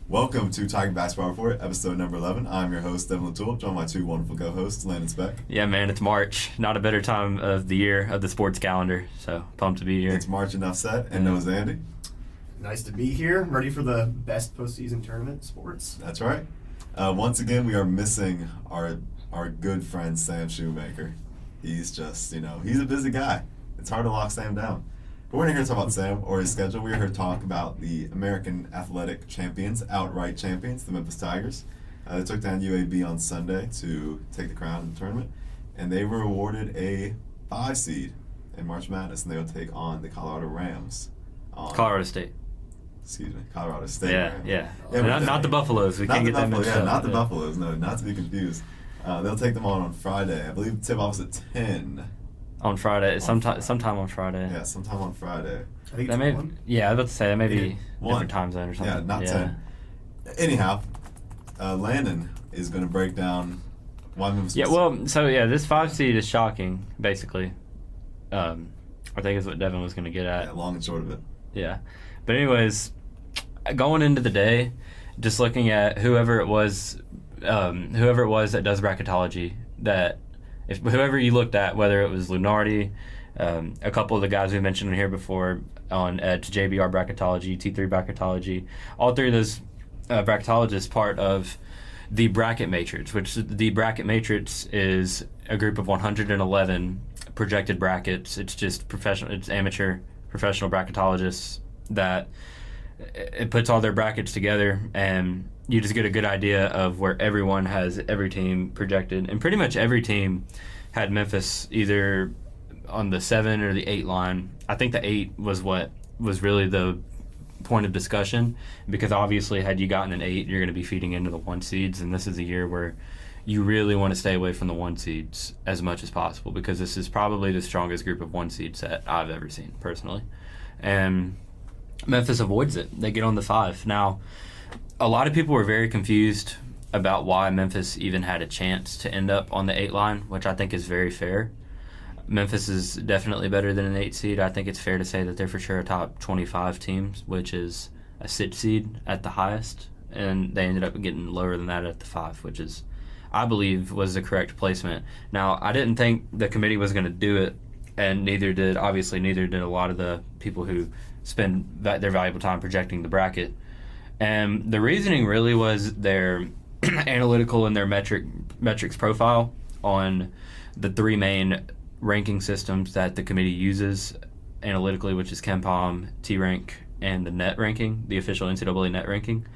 Welcome to Talking Basketball Report, episode number 11. I'm your host, Devin LaTulippe, joined by two wonderful co-hosts, Landon and Speck. Yeah, man, it's March. Not a better time of the year of the sports calendar, so pumped to be here. It's March, enough said, and no Zandy. Nice to be here, ready for the best postseason tournament in sports. That's right. Once again, we are missing our good friend, Sam Shoemaker. He's just, he's a busy guy. It's hard to lock Sam down. But we're not here to talk about Sam or his schedule. We're here to talk about the American Athletic Champions, outright champions, the Memphis Tigers. They took down UAB on Sunday to take the crown in the tournament, and they were awarded a 5 seed in March Madness, and they will take on the Colorado Rams. Colorado State. Excuse me, Colorado State. Yeah. Not the Buffaloes. We can't get them mixed up. Not the Buffaloes. No, not to be confused. They'll take them on Friday. I believe tip-off is at 10. On Friday, sometime on Friday. Yeah, sometime on Friday. I think That it's may, one. yeah, I was about to say that may be One. different time zone or something. Yeah, not 10. Anyhow, Landon is going to break down why Memphis. This 5 seed is shocking, basically. I think is what Devin was going to get at. Yeah, long and short of it. Yeah. But anyways, going into the day, just looking at whoever it was that does bracketology, whoever you looked at, whether it was Lunardi, a couple of the guys we mentioned here before at JBR bracketology, T3 bracketology, all three of those bracketologists part of the bracket matrix, which the bracket matrix is a group of 111 projected brackets. It's just it's amateur professional bracketologists that it puts all their brackets together, and you just get a good idea of where everyone has every team projected. And pretty much every team had Memphis either on the 7 or the 8 line. I think the 8 was what was really the point of discussion, because obviously had you gotten an 8, you're going to be feeding into the 1 seeds, and this is a year where you really want to stay away from the 1 seeds as much as possible, because this is probably the strongest group of 1 seed set I've ever seen personally. And Memphis avoids it. They get on the 5. Now, a lot of people were very confused about why Memphis even had a chance to end up on the 8 line, which I think is very fair. Memphis is definitely better than an 8 seed. I think it's fair to say that they're for sure a top 25 team, which is a 6 seed at the highest, and they ended up getting lower than that at the 5, which is, I believe, was the correct placement. Now, I didn't think the committee was going to do it, and neither did a lot of the people who spend their valuable time projecting the bracket. And the reasoning really was their analytical and their metrics profile on the 3 main ranking systems that the committee uses analytically, which is KenPom, T-Rank, and the net ranking, the official NCAA net ranking,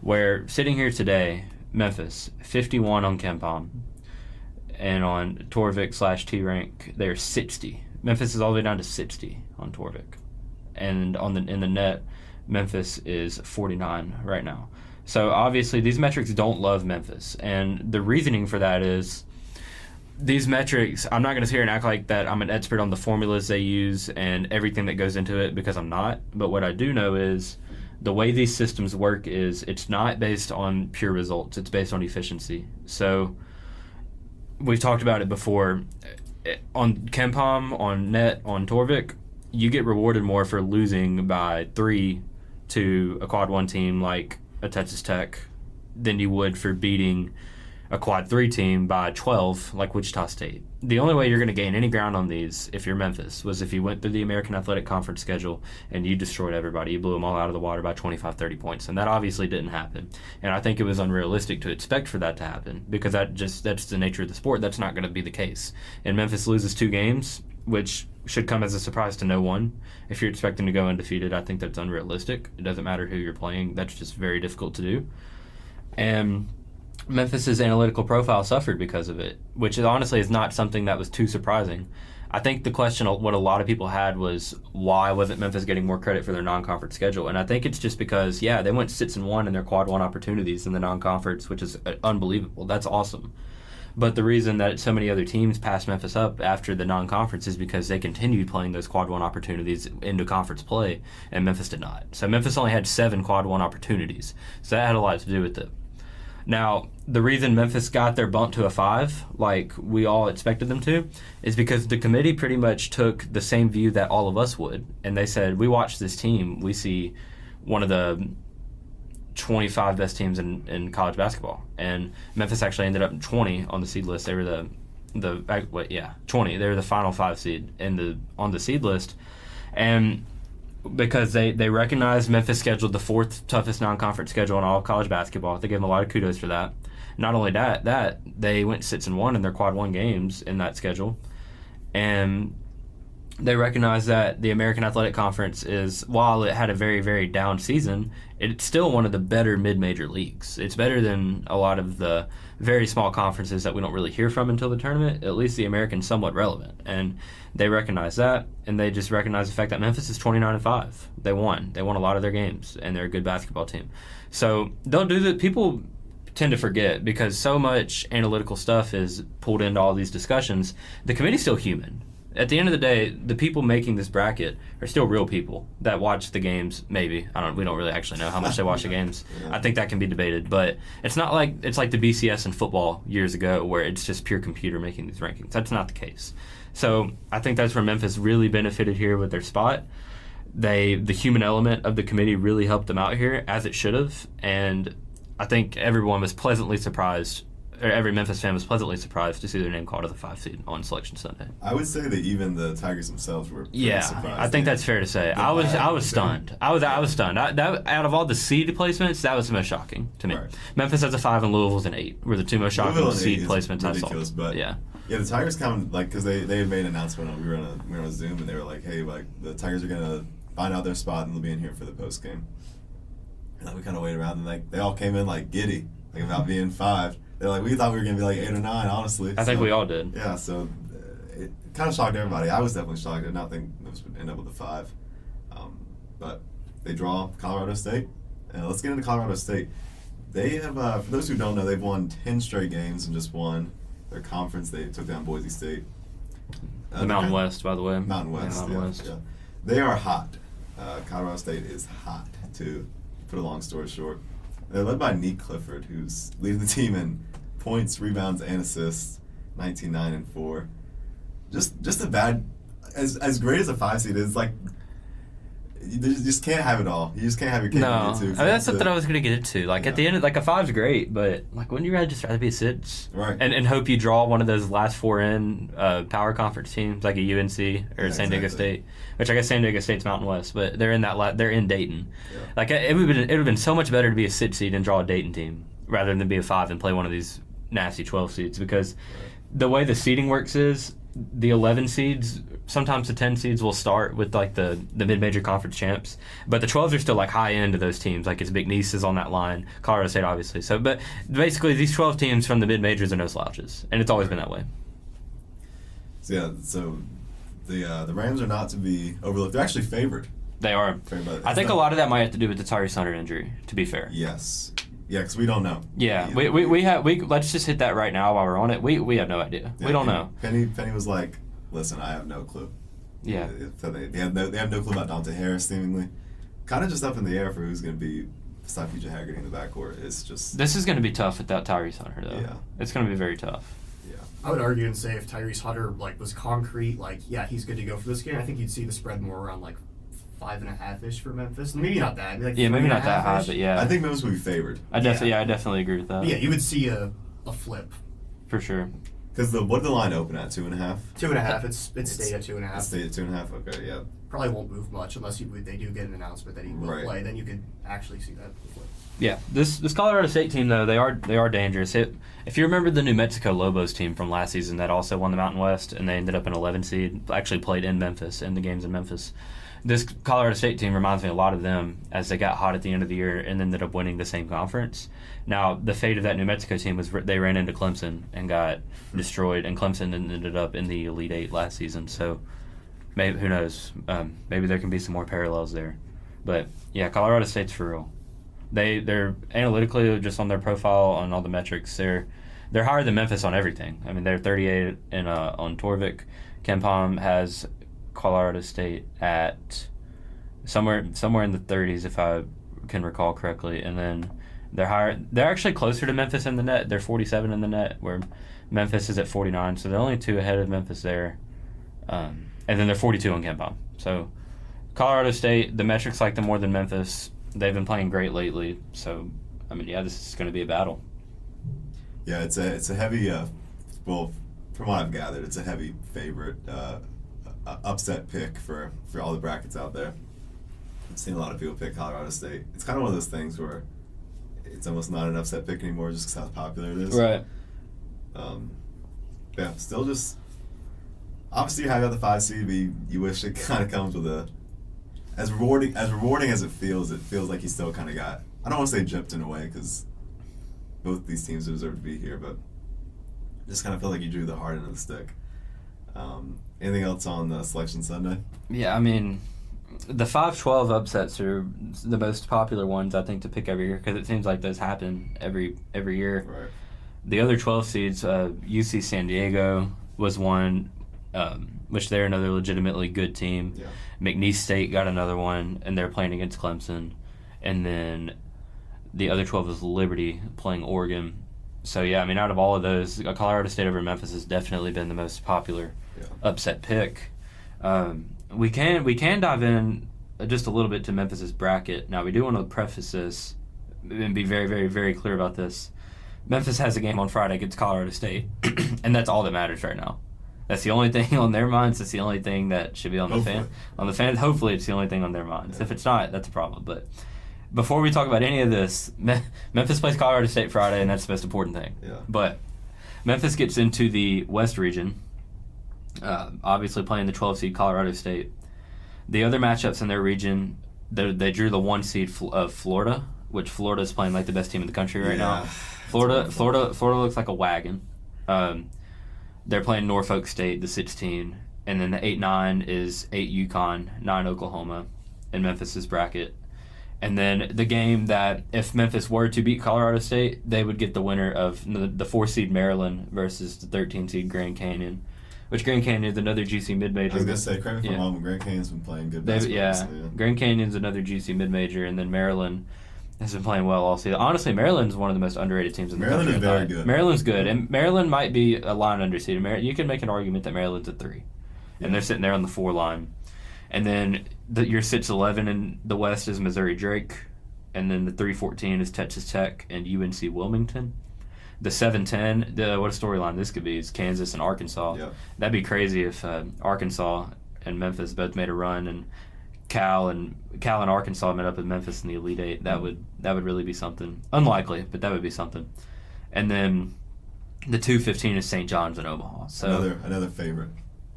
where sitting here today, Memphis, 51 on KenPom, and on Torvik/T-Rank, they're 60. Memphis is all the way down to 60 on Torvik. And in the net, Memphis is 49 right now. So obviously these metrics don't love Memphis, and the reasoning for that is these metrics, I'm not going to sit here and act like that I'm an expert on the formulas they use and everything that goes into it, because I'm not. But what I do know is the way these systems work is it's not based on pure results. It's based on efficiency. So we've talked about it before. On KenPom, on net, on Torvik, you get rewarded more for losing by 3 to a quad 1 team like a Texas Tech than you would for beating a quad 3 team by 12 like Wichita State. The only way you're going to gain any ground on these, if you're Memphis, was if you went through the American Athletic Conference schedule and you destroyed everybody. You blew them all out of the water by 25, 30 points. And that obviously didn't happen. And I think it was unrealistic to expect for that to happen, because that's the nature of the sport. That's not going to be the case. And Memphis loses 2 games, which should come as a surprise to no one. If you're expecting to go undefeated, I think that's unrealistic. It doesn't matter who you're playing. That's just very difficult to do. And Memphis's analytical profile suffered because of it, which honestly is not something that was too surprising. I think the question, what a lot of people had, was why wasn't Memphis getting more credit for their non-conference schedule? And I think it's just because, they went 6-1 in their quad 1 opportunities in the non-conference, which is unbelievable. That's awesome. But the reason that so many other teams passed Memphis up after the non-conference is because they continued playing those quad 1 opportunities into conference play, and Memphis did not. So Memphis only had 7 quad 1 opportunities. So that had a lot to do with it. Now, the reason Memphis got their bump to a 5, like we all expected them to, is because the committee pretty much took the same view that all of us would. And they said, we watch this team, we see one of the 25 best teams in college basketball, and Memphis actually ended up 20 on the seed list. They were 20. They were the final 5 seed on the seed list, and because they recognized Memphis scheduled the 4th toughest non-conference schedule in all of college basketball. They gave them a lot of kudos for that. Not only that they went 6-1 in their quad 1 games in that schedule, and they recognized that the American Athletic Conference is, while it had a very, very down season, it's still one of the better mid-major leagues. It's better than a lot of the very small conferences that we don't really hear from until the tournament. At least the American's somewhat relevant. And they recognize that, and they just recognize the fact that Memphis is 29-5. They won. They won a lot of their games, and they're a good basketball team. So they'll do that. People tend to forget because so much analytical stuff is pulled into all these discussions. The committee's still human. At the end of the day, the people making this bracket are still real people that watch the games. Maybe we don't really actually know how much they watch the games. I think that can be debated, but it's not like it's like the BCS in football years ago where it's just pure computer making these rankings. That's not the case. So I think that's where Memphis really benefited here with their spot. The human element of the committee really helped them out here, as it should have, and I think everyone was pleasantly surprised. Every Memphis fan was pleasantly surprised to see their name called to the 5 seed on Selection Sunday. I would say that even the Tigers themselves were pretty surprised. I think that's fair to say. I was stunned. I was stunned. That out of all the seed placements, that was the most shocking to me. Right. Memphis has a 5 and Louisville's an 8 were the 2 most shocking seed placements I saw. But yeah, the Tigers come because they had made an announcement. We were on a Zoom and they were like, hey, like the Tigers are gonna find out their spot and they'll be in here for the post game. And we kind of waited around and they all came in like giddy, like about being 5. They're like, we thought we were going to be like 8 or 9, honestly. I think we all did. Yeah, so it kind of shocked everybody. I was definitely shocked. I did not think this would end up with a 5. But they draw Colorado State. And let's get into Colorado State. They have, for those who don't know, they've won 10 straight games and just won their conference. They took down Boise State. The Mountain West, by the way. Mountain West, Mountain West. Yeah. They are hot. Colorado State is hot, to put a long story short. They're led by Nick Clifford, who's leading the team in points, rebounds, and assists, 19, 9, and 4. Just a bad, as great as a 5 seed is, like, you just can't have it all. You just can't have your cake and eat it too. I mean, that's something I was going to get into. Like, at the end, like, a 5's great, but, like, wouldn't you rather be a 6? Right. And hope you draw one of those last 4 in power conference teams, like a UNC or San Diego State, which I guess San Diego State's Mountain West, but they're in they're in Dayton. Yeah. Like, it would have been so much better to be a 6 seed and draw a Dayton team rather than be a 5 and play one of these nasty 12 seeds, because the way the seeding works is the 11 seeds, sometimes the 10 seeds will start with like the mid-major conference champs, but the 12s are still like high end of those teams. Like it's Big Nice is on that line, Colorado State obviously. So, but basically these 12 teams from the mid-majors are no slouches, and it's always been that way. So yeah, so the Rams are not to be overlooked. They're actually favored. They are. I think a lot of that might have to do with the Tyrese Hunter injury, to be fair. Yes. Yeah, because we don't know. Yeah, we let's just hit that right now while we're on it. We have no idea. Yeah, we don't know. Penny was like, "Listen, I have no clue." Yeah. So they have no clue about Dante Harris, seemingly. Kind of just up in the air for who's going to be beside PJ Haggerty in the backcourt. It's just this is going to be tough without Tyrese Hunter, though. Yeah, it's going to be very tough. Yeah, I would argue and say if Tyrese Hunter was concrete, he's good to go for this game. I think you'd see the spread more around 5.5-ish for Memphis. Maybe not that. Maybe not that high, but yeah. I think Memphis would be favored. I definitely agree with that. But yeah, you would see a flip. For sure. Because what did the line open at? 2.5? 2.5. It stayed at 2.5. It stayed at 2.5. Okay, yeah. Probably won't move much unless they do get an announcement that he will play. Then you could actually see that flip. Yeah, this Colorado State team though they are dangerous. If you remember the New Mexico Lobos team from last season that also won the Mountain West and they ended up an 11 seed, actually played in Memphis in the games in Memphis. This Colorado State team reminds me a lot of them as they got hot at the end of the year and ended up winning the same conference. Now, the fate of that New Mexico team was they ran into Clemson and got destroyed, and Clemson ended up in the Elite Eight last season. So, maybe who knows? Maybe there can be some more parallels there. But, yeah, Colorado State's for real. They're analytically, just on their profile, on all the metrics, they're higher than Memphis on everything. I mean, they're 38 on Torvik. KenPom has Colorado State at somewhere in the 30s, if I can recall correctly, and then they're higher. They're actually closer to Memphis in the net. They're 47 in the net, where Memphis is at 49. So they're only 2 ahead of Memphis there, and then they're 42 on KenPom. So Colorado State, the metrics like them more than Memphis. They've been playing great lately. So, I mean, yeah, this is going to be a battle. Yeah, it's a heavy. Well, from what I've gathered, it's a heavy favorite upset pick for all the brackets out there. I've seen a lot of people pick Colorado State. It's kind of one of those things where it's almost not an upset pick anymore just because how popular it is. Right. Yeah, still just obviously you have the 5 seed, but you wish it kind of comes with a as rewarding as it feels like he still kind of got, I don't want to say gypped in a way because both these teams deserve to be here, but just kind of feel like you drew the hard end of the stick. Anything else on the Selection Sunday? Yeah, I mean, the 5-12 upsets are the most popular ones, I think, to pick every year because it seems like those happen every year. Right. The other 12 seeds, UC San Diego was one, which they're another legitimately good team. Yeah. McNeese State got another one, and they're playing against Clemson. And then the other 12 is Liberty playing Oregon. So, yeah, I mean, out of all of those, Colorado State over Memphis has definitely been the most popular upset pick. We can dive in just a little bit to Memphis's bracket. Now, we do want to preface this and be very, very, very clear about this. Memphis has a game on Friday against Colorado State, and that's all that matters right now. That's the only thing on their minds. That's the only thing that should be on the fans. Hopefully, it's the only thing on their minds. Yeah. If it's not, that's a problem. But before we talk about any of this, Memphis plays Colorado State Friday, and that's the most important thing. Yeah. But Memphis gets into the West region, obviously playing the 12 seed Colorado State. The other matchups in their region, they drew the 1 seed of Florida, which Florida is playing like the best team in the country right now. Florida looks like a wagon. They're playing Norfolk State, the 16, and then the 8-9 is 8 UConn, 9 Oklahoma in Memphis's bracket. And then the game that if Memphis were to beat Colorado State, they would get the winner of the 4 seed Maryland versus the 13 seed Grand Canyon, which Grand Canyon is another GC mid-major. I was going to say, correct me if I'm wrong, but Grand Canyon's been playing good basketball. Grand Canyon's another GC mid-major, and then Maryland has been playing well all season. Honestly, Maryland's one of the most underrated teams in the country. Maryland is very good. Maryland's good, and Maryland might be a line underseeded. You can make an argument that Maryland's a 3, and they're sitting there on the 4 line. And then your 6-11 in the West is Missouri Drake, and then the 3-14 is Texas Tech and UNC Wilmington. The 7-10, what a storyline this could be, is Kansas and Arkansas. Yeah. That'd be crazy if Arkansas and Memphis both made a run, and Cal and Arkansas met up with Memphis in the Elite Eight. That would really be something. Unlikely, but that would be something. And then the 2-15 is St. John's and Omaha. So another favorite.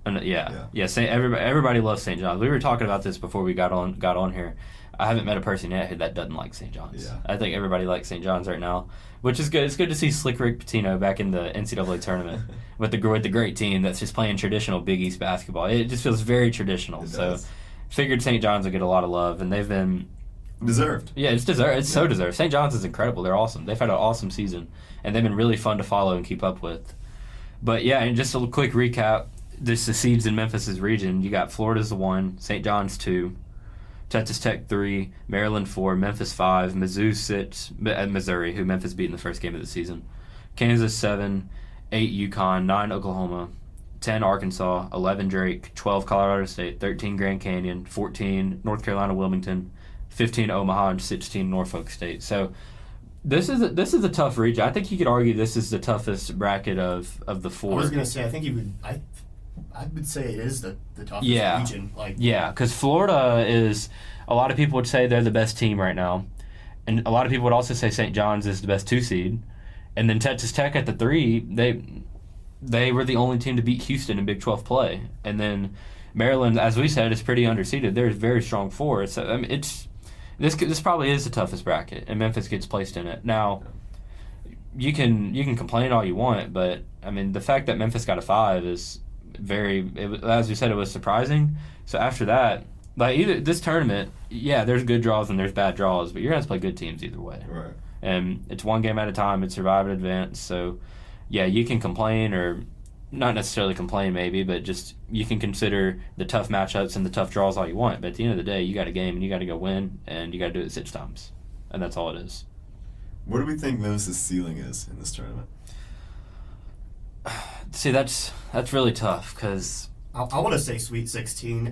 Everybody loves St. John's. We were talking about this before we got on here. I haven't met a person yet that doesn't like St. John's. Yeah. I think everybody likes St. John's right now, which is good. It's good to see Slick Rick Pitino back in the NCAA tournament with the great team that's just playing traditional Big East basketball. It just feels very traditional. So figured St. John's would get a lot of love, and they've been deserved. Yeah, it's deserved. It's so deserved. St. John's is incredible. They're awesome. They've had an awesome season, and they've been really fun to follow and keep up with. But yeah, and just a quick recap. This the seeds in Memphis's region. You got Florida's the 1, St. John's 2, Texas Tech 3, Maryland 4, Memphis 5, Mizzou 6, Missouri, who Memphis beat in the first game of the season, Kansas 7, 8 UConn, 9 Oklahoma, 10 Arkansas, 11 Drake, 12 Colorado State, 13 Grand Canyon, 14 North Carolina Wilmington, 15 Omaha, and 16 Norfolk State. So this is a tough region. I think you could argue this is the toughest bracket of the 4. I was gonna say I would say it is the toughest region. Because Florida is, a lot of people would say they're the best team right now, and a lot of people would also say St. John's is the best 2 seed, and then Texas Tech at the 3. They were the only team to beat Houston in Big 12 play, and then Maryland, as we said, is pretty underseeded. They're a very strong 4. So I mean, this probably is the toughest bracket, and Memphis gets placed in it. Now, you can complain all you want, but I mean the fact that Memphis got a 5 is as we said, it was surprising. So after that, either this tournament, there's good draws and there's bad draws, but you're gonna have to play good teams either way. Right. And it's one game at a time. It's survive and advance. So you can complain, or not necessarily complain maybe, but just you can consider the tough matchups and the tough draws all you want. But at the end of the day, you got a game and you got to go win, and you got to do it 6 times, and that's all it is. What do we think Memphis' ceiling is in this tournament? See, that's really tough because I want to say Sweet 16.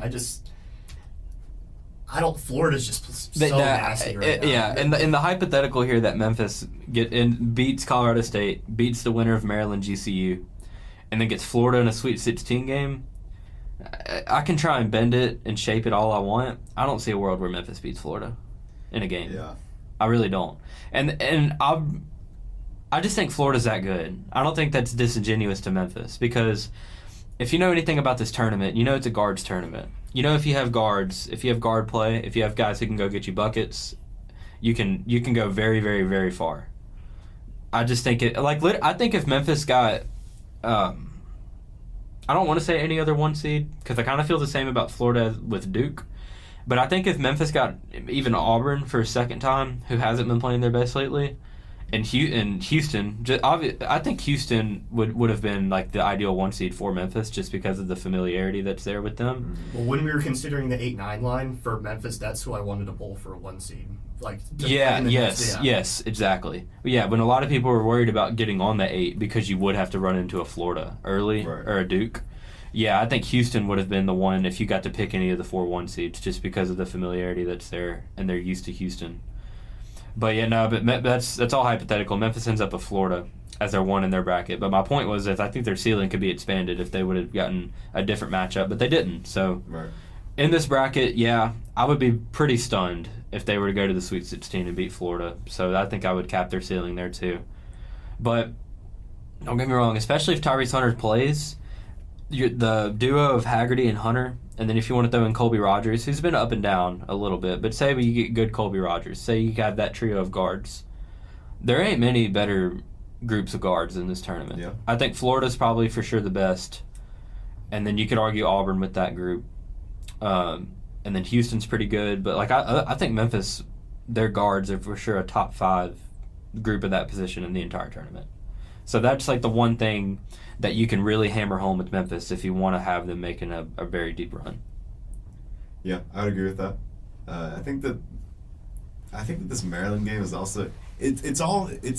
Florida's just so nasty right now. Yeah, and in the hypothetical here that Memphis beats Colorado State, beats the winner of Maryland GCU, and then gets Florida in a Sweet 16 game, I can try and bend it and shape it all I want. I don't see a world where Memphis beats Florida in a game. Yeah. I really don't. And I just think Florida's that good. I don't think that's disingenuous to Memphis because if you know anything about this tournament, you know it's a guards tournament. You know if you have guards, if you have guard play, if you have guys who can go get you buckets, you can go very, very, very far. I just think I think if Memphis got I don't want to say any other one seed because I kind of feel the same about Florida with Duke. But I think if Memphis got even Auburn for a second time, who hasn't been playing their best lately, and Houston, I think Houston would have been like the ideal one seed for Memphis just because of the familiarity that's there with them. Well, when we were considering the 8-9 line for Memphis, that's who I wanted to pull for a one seed. Yes, exactly. Yeah, when a lot of people were worried about getting on the 8 because you would have to run into a Florida early or a Duke. Yeah, I think Houston would have been the one if you got to pick any of the 4-1 seeds just because of the familiarity that's there and they're used to Houston. But yeah, no, but that's all hypothetical. Memphis ends up with Florida as their one in their bracket. But my point was that I think their ceiling could be expanded if they would have gotten a different matchup, but they didn't. So in this bracket, yeah, I would be pretty stunned if they were to go to the Sweet 16 and beat Florida. So I think I would cap their ceiling there too. But don't get me wrong, especially if Tyrese Hunter plays, the duo of Haggerty and Hunter, and then if you want to throw in Colby Rogers, who's been up and down a little bit, but say you get good Colby Rogers, say you have that trio of guards, there ain't many better groups of guards in this tournament. Yeah. I think Florida's probably for sure the best, and then you could argue Auburn with that group, and then Houston's pretty good, but like I think Memphis, their guards are for sure a top 5 group of that position in the entire tournament. So that's like the one thing that you can really hammer home with Memphis if you want to have them making a very deep run. Yeah, I would agree with that. I think that this Maryland game is also it's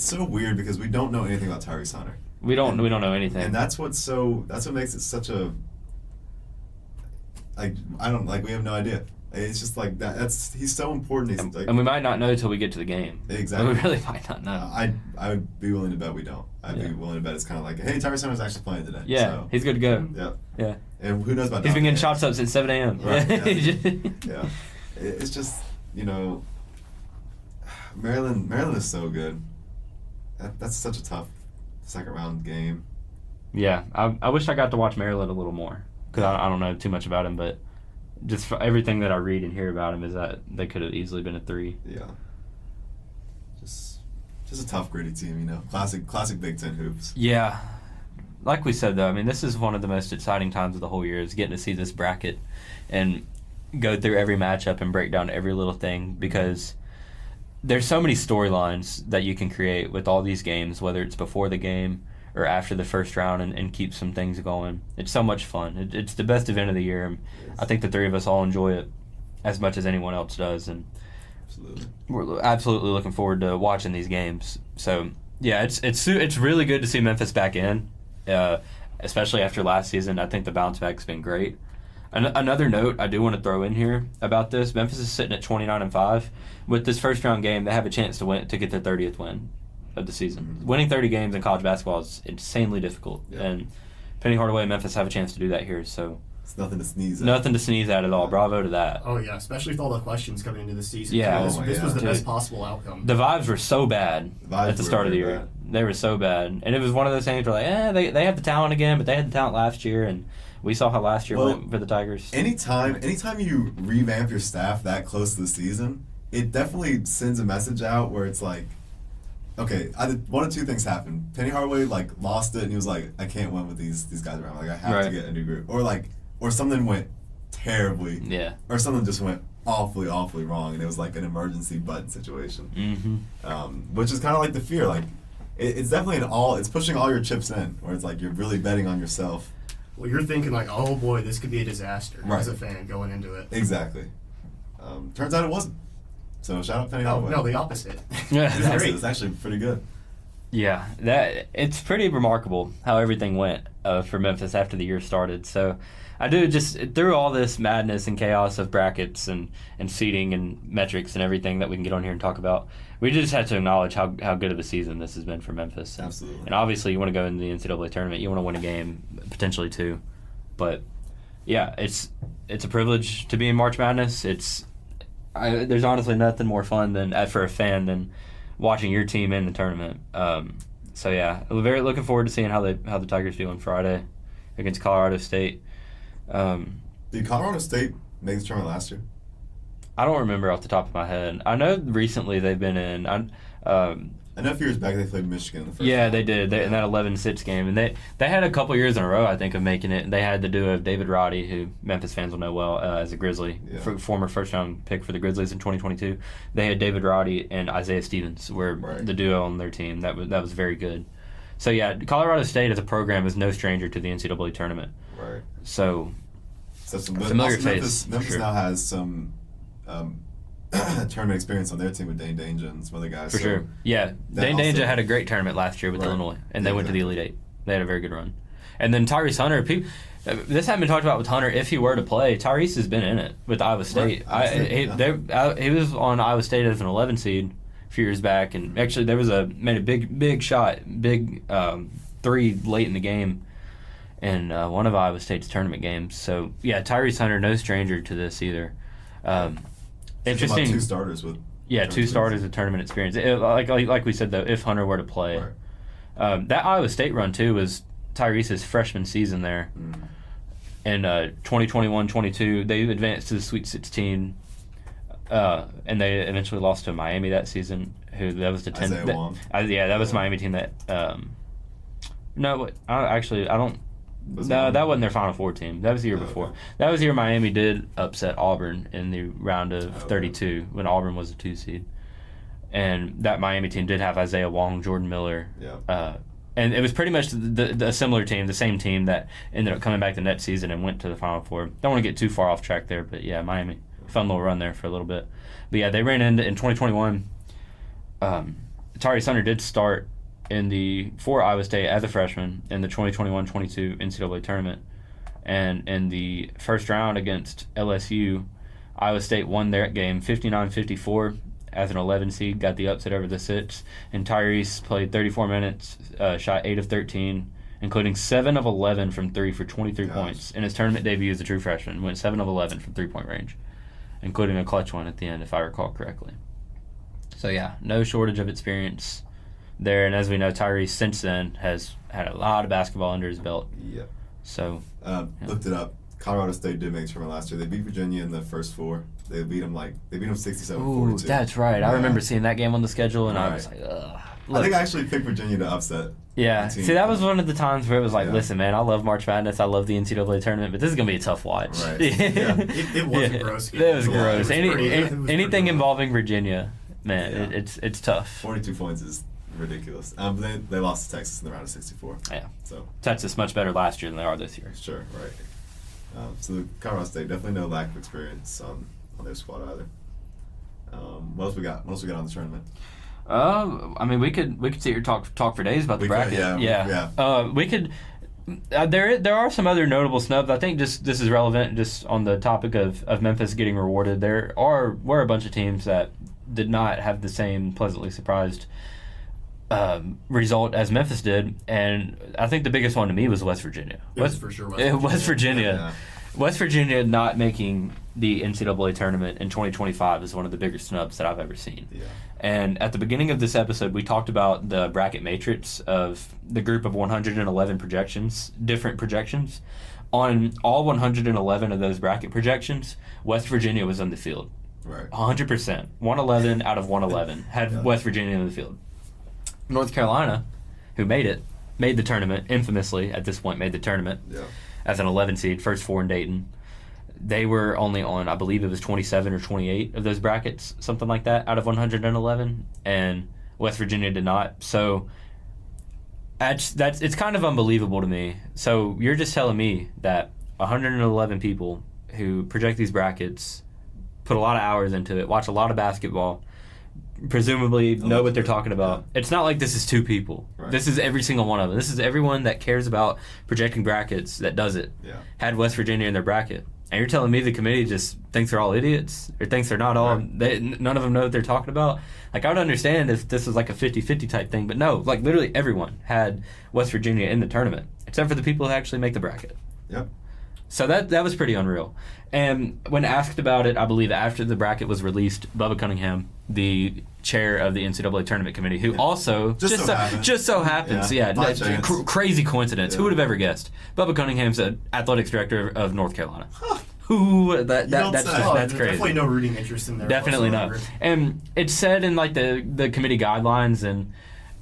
so weird because we don't know anything about Tyrese Hunter. We don't know anything, and that's what makes it such a we have no idea. It's just like that. He's so important. And we might not know until we get to the game. Exactly. We really might not know. I would be willing to bet we don't. I'd be willing to bet it's kind of like, hey, Tyrese Hunter's actually playing today. Yeah, so, he's good to go. Yeah. And who knows about he's been getting shots up since 7 a.m. Right, yeah. It's just, Maryland is so good. That's such a tough second round game. Yeah, I wish I got to watch Maryland a little more because I don't know too much about him, but just for everything that I read and hear about him is that they could have easily been a 3. Yeah. Just a tough, gritty team, Classic Big Ten hoops. Yeah. Like we said, though, I mean, this is one of the most exciting times of the whole year is getting to see this bracket and go through every matchup and break down every little thing because there's so many storylines that you can create with all these games, whether it's before the game or after the first round and keep some things going. It's so much fun. It's the best event of the year. And I think the 3 of us all enjoy it as much as anyone else does. And absolutely, we're absolutely looking forward to watching these games. So, yeah, it's really good to see Memphis back in, especially after last season. I think the bounce back's been great. Another note I do want to throw in here about this, Memphis is sitting at 29-5. With this first-round game, they have a chance to get their 30th win of the season. Mm-hmm. Winning 30 games in college basketball is insanely difficult, and Penny Hardaway and Memphis have a chance to do that here. So it's nothing to sneeze at. Nothing to sneeze at all. Bravo to that. Oh yeah, especially with all the questions coming into the season. Yeah, this was the best possible outcome. The vibes were so bad at the start of the year. They were so bad, and it was one of those things where they have the talent again, but they had the talent last year, and we saw how last year went for the Tigers. Anytime you revamp your staff that close to the season, it definitely sends a message out where it's like, okay, one of two things happened. Penny Hardaway lost it and he was like, I can't win with these guys around. Like I have to get a new group. Or something went terribly. Yeah. Or something just went awfully wrong and it was like an emergency button situation. Mm-hmm. Which is kind of like the fear. Like it's definitely it's pushing all your chips in where it's like you're really betting on yourself. Well, you're thinking like, oh boy, this could be a disaster as a fan going into it. Exactly. Turns out it wasn't. So shout out Penny Hardaway. No, the opposite. Yeah, it was actually pretty good. Yeah, it's pretty remarkable how everything went for Memphis after the year started. So I do just through all this madness and chaos of brackets and seeding and metrics and everything that we can get on here and talk about, we just have to acknowledge how good of a season this has been for Memphis. Absolutely. And obviously, you want to go into the NCAA tournament, you want to win a game, potentially two. But yeah, it's a privilege to be in March Madness. There's honestly nothing more fun for a fan than watching your team in the tournament. So yeah, very looking forward to seeing how the Tigers do on Friday against Colorado State. Did Colorado State make the tournament last year? I don't remember off the top of my head. I know recently they've been in. I know a few years back they played Michigan in the first Yeah, round. they did. In that 11-6 game. And they had a couple years in a row, I think, of making it. They had the duo of David Roddy, who Memphis fans will know well as a Grizzly, former first-round pick for the Grizzlies in 2022. They had David Roddy and Isaiah Stevens were the duo on their team. That was very good. So, yeah, Colorado State as a program is no stranger to the NCAA tournament. Right. So some familiar face. Memphis sure. now has some tournament experience on their team with Dane Danger and some other guys. For sure. Yeah. Dane Danger had a great tournament last year with Illinois, and they went to the Elite Eight. They had a very good run. And then Tyrese Hunter, this hadn't been talked about with Hunter. If he were to play, Tyrese has been in it with Iowa State. He was on Iowa State as an 11 seed a few years back, and actually there was made a big shot, three late in the game in one of Iowa State's tournament games. So, yeah, Tyrese Hunter, no stranger to this either. Interesting. Two starters with. Yeah, two starters with tournament experience. Like we said though, if Hunter were to play, that Iowa State run too was Tyrese's freshman season there. In 2021-22, they advanced to the Sweet 16, and they eventually lost to Miami that season. That was the 10th. That was the Miami team that. That wasn't their Final Four team. That was the year before. Okay. That was the year Miami did upset Auburn in the round of 32 when Auburn was a 2 seed. And that Miami team did have Isaiah Wong, Jordan Miller. Yeah. And it was pretty much the similar team, the same team that ended up coming back the next season and went to the Final Four. Don't want to get too far off track there, but yeah, Miami. Fun little run there for a little bit. But yeah, they ran into in 2021. Tyrese Hunter did start for Iowa State as a freshman in the 2021-22 NCAA tournament. And in the first round against LSU, Iowa State won their game 59-54 as an 11 seed, got the upset over the 6. And Tyrese played 34 minutes, shot 8 of 13, including 7 of 11 from 3 for 23 points. In his tournament debut as a true freshman, went 7 of 11 from 3-point range, including a clutch one at the end, if I recall correctly. So yeah, no shortage of experience there, and as we know, Tyrese since then has had a lot of basketball under his belt. Yep. So, looked it up. Colorado State did make the tournament last year. They beat Virginia in the first 4. They beat them 67-42. Ooh, that's right. I remember seeing that game on the schedule, and I was like, ugh. I think I actually picked Virginia to upset. Yeah. See, that was one of the times where it was like, listen, man, I love March Madness. I love the NCAA tournament, but this is going to be a tough watch. Right. It was a gross game. It was gross. Anything Anything involving Virginia, man, it's tough. 42 points is ridiculous. They lost to Texas in the round of 64. Yeah. So Texas much better last year than they are this year. Sure, right. So Colorado State definitely no lack of experience on their squad either. What else we got? What else we got on the tournament? I mean, we could sit here talk for days about the bracket. We could. There are some other notable snubs. I think this is relevant just on the topic of Memphis getting rewarded. Were a bunch of teams that did not have the same pleasantly surprised result as Memphis did, and I think the biggest one to me was West Virginia. West Virginia. Yeah. West Virginia not making the NCAA tournament in 2025 is one of the biggest snubs that I've ever seen. Yeah. And at the beginning of this episode, we talked about the bracket matrix of the group of 111 projections, different projections. On all 111 of those bracket projections, West Virginia was on the field. Right. 100%. 111 out of 111 had West Virginia in the field. North Carolina, who made the tournament, infamously at this point made the tournament as an 11 seed, first 4 in Dayton. They were only on, I believe it was 27 or 28 of those brackets, something like that, out of 111, and West Virginia did not. So it's kind of unbelievable to me. So you're just telling me that 111 people who project these brackets, put a lot of hours into it, watch a lot of basketball, presumably know what they're talking about. Yeah. It's not like this is two people. Right. This is every single one of them. This is everyone that cares about projecting brackets that does it. Yeah. Had West Virginia in their bracket. And you're telling me the committee just thinks they're all idiots? Or thinks they're not all... Right. None of them know what they're talking about? Like, I would understand if this was like a 50-50 type thing, but no. Like, literally everyone had West Virginia in the tournament, except for the people who actually make the bracket. Yep. So that was pretty unreal. And when asked about it, I believe after the bracket was released, Bubba Cunningham, the chair of the NCAA tournament committee, who also just so happens, crazy coincidence. Yeah. Who would have ever guessed? Bubba Cunningham's an athletics director of North Carolina. Who that's crazy. Definitely no rooting interest in there. Definitely whatsoever. not. And it's said in like the committee guidelines and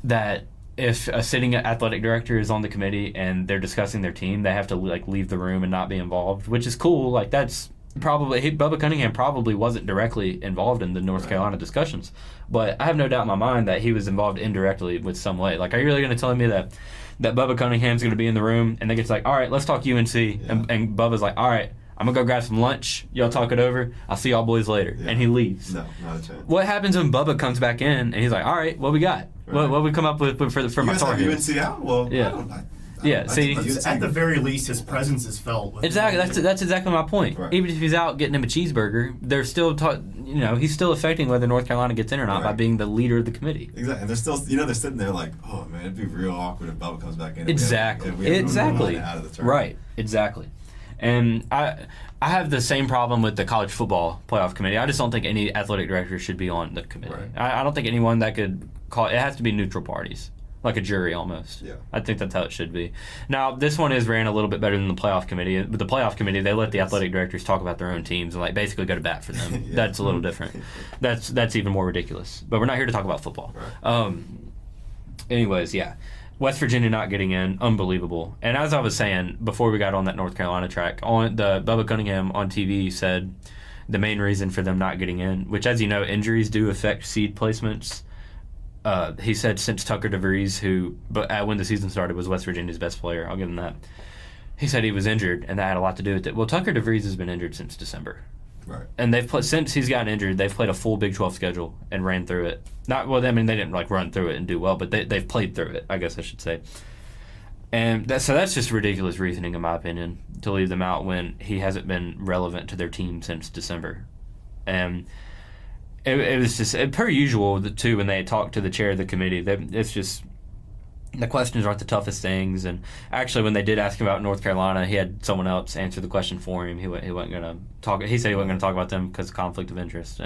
that if a sitting athletic director is on the committee and they're discussing their team, they have to like leave the room and not be involved, which is cool. Like that's probably Bubba Cunningham probably wasn't directly involved in the North Carolina discussions, but I have no doubt in my mind that he was involved indirectly with some way. Like, are you really going to tell me that Bubba Cunningham's going to be in the room and they get like, all right, let's talk UNC, and Bubba's like, all right, I'm going to go grab some lunch. Y'all talk it over. I'll see y'all boys later. Yeah. And he leaves. No, not a chance. What happens when Bubba comes back in and he's like, all right, what we got? Right. What we come up with for my You guys target? have UNC out? Well, Yeah. I don't Yeah, see, At the very least, his presence is felt. With exactly. That's exactly my point. Right. Even if he's out getting him a cheeseburger, they're still he's still affecting whether North Carolina gets in or not by being the leader of the committee. Exactly. And they're still, they're sitting there like, oh man, it'd be real awkward if Bubba comes back in. Exactly. We have Exactly. out of the tournament. Right. Exactly. And I have the same problem with the college football playoff committee. I just don't think any athletic director should be on the committee. Right. I don't think anyone that could call it has to be neutral parties. Like a jury almost. Yeah. I think that's how it should be. Now, this one is ran a little bit better than the playoff committee. But the playoff committee, they let the athletic directors talk about their own teams and like basically go to bat for them. Yeah. That's a little different. That's even more ridiculous. But we're not here to talk about football. Right. Anyways, yeah. West Virginia not getting in, unbelievable. And as I was saying before we got on that North Carolina track, on the Bubba Cunningham on TV said the main reason for them not getting in, which as you know, injuries do affect seed placements. He said since Tucker DeVries, when the season started was West Virginia's best player, I'll give him that. He said he was injured, and that had a lot to do with it. Well, Tucker DeVries has been injured since December. Right. And since he's gotten injured, they've played a full Big 12 schedule and ran through it. They didn't like run through it and do well, but they've played through it, I guess I should say. And that's just ridiculous reasoning, in my opinion, to leave them out when he hasn't been relevant to their team since December. And it was just, per usual, too, when they talked to the chair of the committee, it's just, the questions aren't the toughest things. And actually, when they did ask him about North Carolina, he had someone else answer the question for him. He wasn't going to talk. He said he wasn't going to talk about them because of conflict of interest.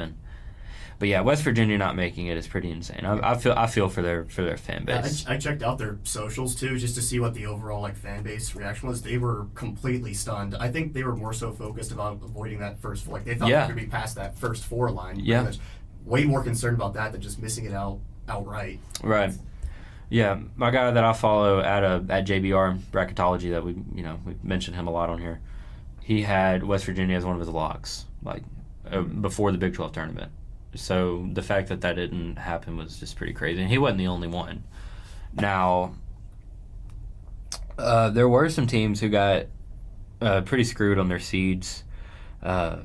But yeah, West Virginia not making it is pretty insane. I feel for their fan base. I checked out their socials too, just to see what the overall fan base reaction was. They were completely stunned. I think they were more so focused about avoiding that first four. Like they thought they could be past that first four line. Yeah. Way more concerned about that than just missing it outright. Right. Yeah, my guy that I follow at JBR Bracketology, that we mentioned him a lot on here. He had West Virginia as one of his locks, before the Big 12 tournament. So the fact that didn't happen was just pretty crazy, and he wasn't the only one. Now, there were some teams who got pretty screwed on their seeds. Now,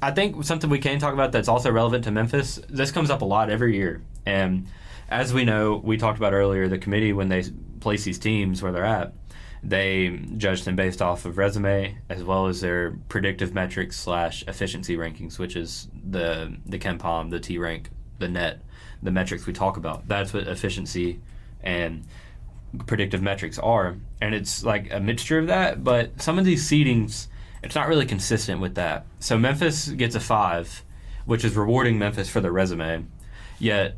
I think something we can talk about that's also relevant to Memphis. This comes up a lot every year, and as we know, we talked about earlier, the committee, when they place these teams where they're at, they judge them based off of resume as well as their predictive metrics / efficiency rankings, which is the KenPom, the T-rank, the net, the metrics we talk about. That's what efficiency and predictive metrics are. And it's like a mixture of that, but some of these seedings, it's not really consistent with that. So Memphis gets a 5, which is rewarding Memphis for their resume, yet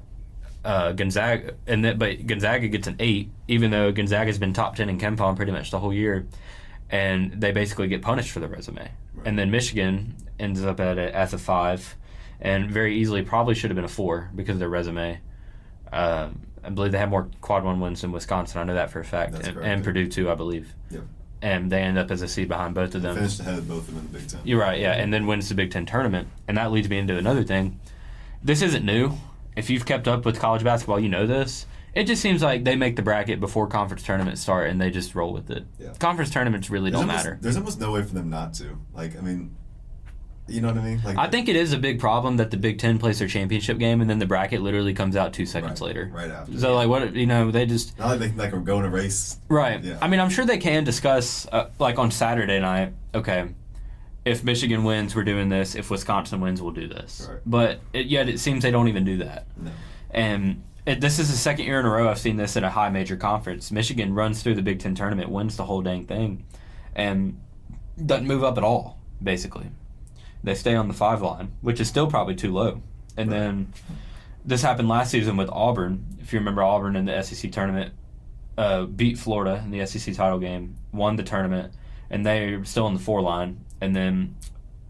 Gonzaga gets an 8, even though Gonzaga's been top 10 in KenPom pretty much the whole year, and they basically get punished for the resume. Right. And then Michigan ends up as a 5, and very easily probably should have been a 4 because of their resume. I believe they have more quad 1 wins than Wisconsin. I know that for a fact, and Purdue too, I believe. Yep. And they end up as a seed behind both of them. Finished ahead of both of them in the Big Ten. You're right, yeah, and then wins the Big Ten tournament, and that leads me into another thing. This isn't new. If you've kept up with college basketball, you know this. It just seems like they make the bracket before conference tournaments start, and they just roll with it. Yeah. Conference tournaments really don't matter. There's almost no way for them not to. You know what I mean? Like, I think it is a big problem that the Big Ten plays their championship game and then the bracket literally comes out 2 seconds later. Right after. So, like, what, they just... Not like they are going to race. Right. Yeah. I mean, I'm sure they can discuss, like, on Saturday night, okay, if Michigan wins, we're doing this. If Wisconsin wins, we'll do this. Right. But yet it seems they don't even do that. No. And this is the second year in a row I've seen this in a high major conference. Michigan runs through the Big Ten tournament, wins the whole dang thing, and doesn't move up at all, basically. They stay on the 5 line, which is still probably too low. And then this happened last season with Auburn. If you remember, Auburn in the SEC tournament beat Florida in the SEC title game, won the tournament, and they're still on the 4 line, and then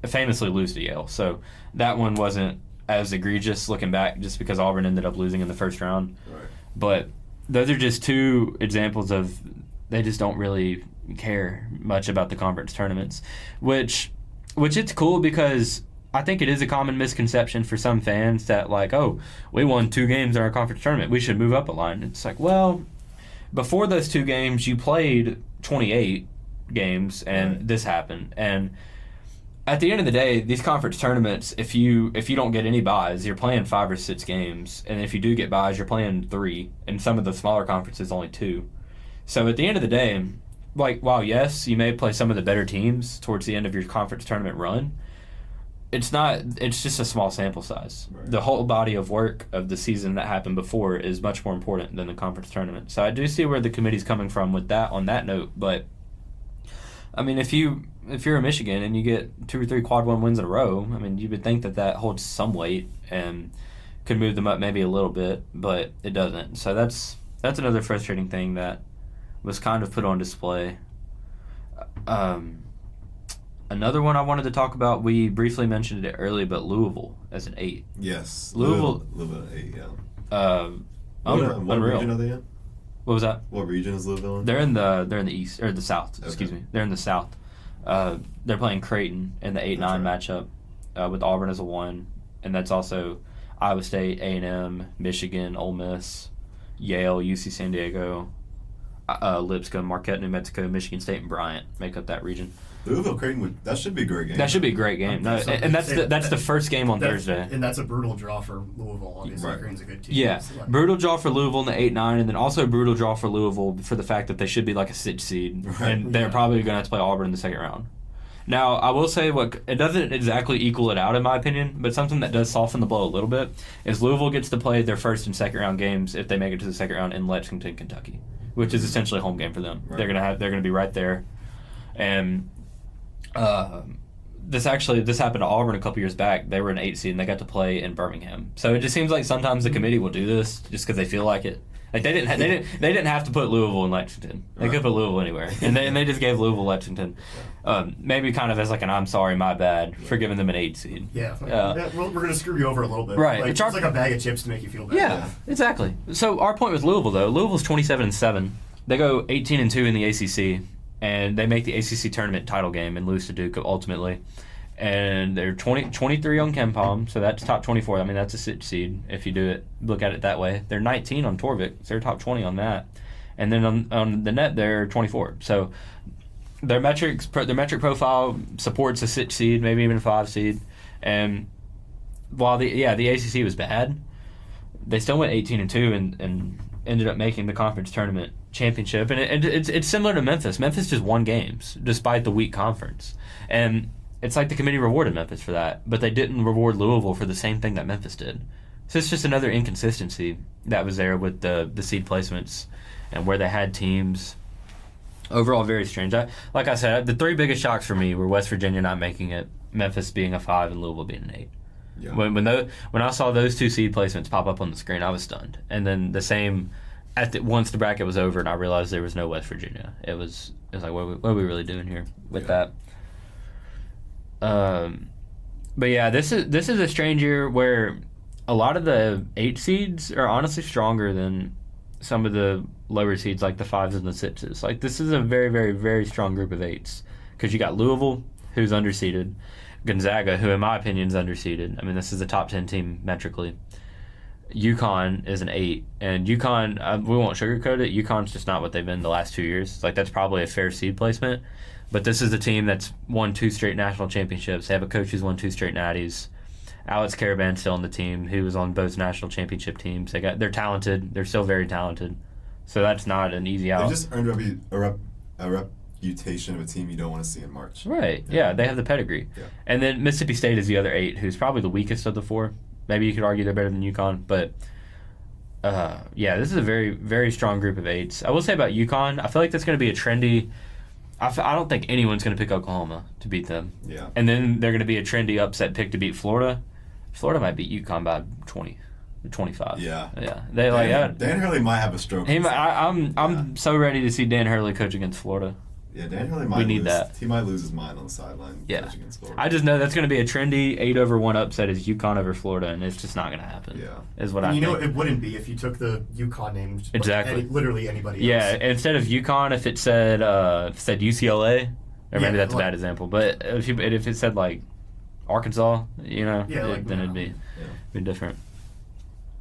famously lose to Yale. So that one wasn't as egregious looking back just because Auburn ended up losing in the first round. Right. But those are just 2 examples of they just don't really care much about the conference tournaments, which it's cool because I think it is a common misconception for some fans that, like, oh, we won 2 games in our conference tournament, we should move up a line. It's like, well, before those 2 games, you played 28 games, and this happened. And at the end of the day, these conference tournaments, if you don't get any buys, you're playing 5 or 6 games, and if you do get buys, you're playing 3, and some of the smaller conferences only 2. So at the end of the day, like, while yes, you may play some of the better teams towards the end of your conference tournament run, it's just a small sample size. Right. The whole body of work of the season that happened before is much more important than the conference tournament. So I do see where the committee's coming from with that on that note, but I mean, if you're a Michigan and you get 2 or 3 quad 1 wins in a row, I mean, you would think that holds some weight and could move them up maybe a little bit, but it doesn't. So that's another frustrating thing that was kind of put on display. Another one I wanted to talk about, we briefly mentioned it earlier, but Louisville as an 8. Yes. Louisville 8, yeah. What Unreal. region are they in? What was that? What region is Louisville in? They're in the east, or the south, excuse Okay. me. They're in the south. They're playing Creighton in the 8-9 matchup with Auburn as a 1, and that's also Iowa State, A&M, Michigan, Ole Miss, Yale, UC San Diego, Lipscomb, Marquette, New Mexico, Michigan State, and Bryant make up that region. Louisville Creighton that should be a great game. That should be a great game. No, and that's the first game on Thursday. And that's a brutal draw for Louisville. Obviously, Right. Creighton's a good team. Yeah, So, brutal draw for Louisville in the 8-9, and then also a brutal draw for Louisville for the fact that they should be like a 6 seed, Right. and they're probably going to have to play Auburn in the second round. Now, I will say it doesn't exactly equal it out in my opinion, but something that does soften the blow a little bit is Louisville gets to play their first and second round games if they make it to the second round in Lexington, Kentucky, which is essentially a home game for them. Right. They're gonna be right there, and this happened to Auburn a couple years back. They were an 8 seed and they got to play in Birmingham. So it just seems like sometimes the committee will do this just because they feel like it. Like they didn't have to put Louisville in Lexington. They could put Louisville anywhere, and they just gave Louisville Lexington, maybe kind of as like an I'm sorry, my bad for giving them an 8 seed. Yeah, we're gonna screw you over a little bit. Right. Like, It's it's like a bag of chips to make you feel better. Yeah, exactly. So our point with Louisville though, Louisville's 27-7. They go 18-2 in the ACC, and they make the ACC tournament title game and lose to Duke ultimately. And they're 23 on KenPom, so that's top 24. I mean, that's a 6 seed if you look at it that way. They're 19 on Torvik, so they're top 20 on that. And then on the net, they're 24. So their metric profile supports a 6 seed, maybe even a 5 seed. And while the ACC was bad, they still went 18-2 and ended up making the conference tournament championship. And it's similar to Memphis. Memphis just won games despite the weak conference. And it's like the committee rewarded Memphis for that, but they didn't reward Louisville for the same thing that Memphis did. So it's just another inconsistency that was there with the seed placements and where they had teams. Overall, very strange. Like I said, the 3 biggest shocks for me were West Virginia not making it, Memphis being a 5, and Louisville being an 8. Yeah. When I saw those 2 seed placements pop up on the screen, I was stunned. And then the same once the bracket was over and I realized there was no West Virginia. It was like, what are we really doing here with that? But yeah, this is a strange year where a lot of the 8 seeds are honestly stronger than some of the lower seeds, like the 5s and the 6s. Like, this is a very, very, very strong group of 8s because you got Louisville, who's underseeded, Gonzaga, who in my opinion is underseeded. I mean, this is a top 10 team metrically. UConn is an 8, and UConn, we won't sugarcoat it, UConn's just not what they've been the last 2 years. Like, that's probably a fair seed placement, but this is a team that's won 2 straight national championships. They have a coach who's won 2 straight natties. Alex Caravan's still on the team. He was on both national championship teams. They're talented. They're still very talented. So that's not an easy out. They just earned a reputation of a team you don't want to see in March. Right. Yeah, they have the pedigree. Yeah. And then Mississippi State is the other 8, who's probably the weakest of the 4. Maybe you could argue they're better than UConn, but yeah, this is a very, very strong group of 8s. I will say about UConn, I feel like that's going to be a trendy. I don't think anyone's going to pick Oklahoma to beat them. Yeah. And then they're going to be a trendy upset pick to beat Florida. Florida might beat UConn by 20, 25. Yeah. Yeah. Dan Hurley might have a stroke. I'm so ready to see Dan Hurley coach against Florida. Yeah, Dan Hurley might need that. He might lose his mind on the sideline. Yeah. Coaching against Florida. I just know that's going to be a trendy 8-1 upset is UConn over Florida, and it's just not going to happen. Yeah. Is what And I think. know, it wouldn't be if you took the UConn name. Exactly. Literally anybody else. Yeah, instead of UConn, if it said UCLA, or maybe that's a bad example, but if it said like Arkansas, then it'd be different.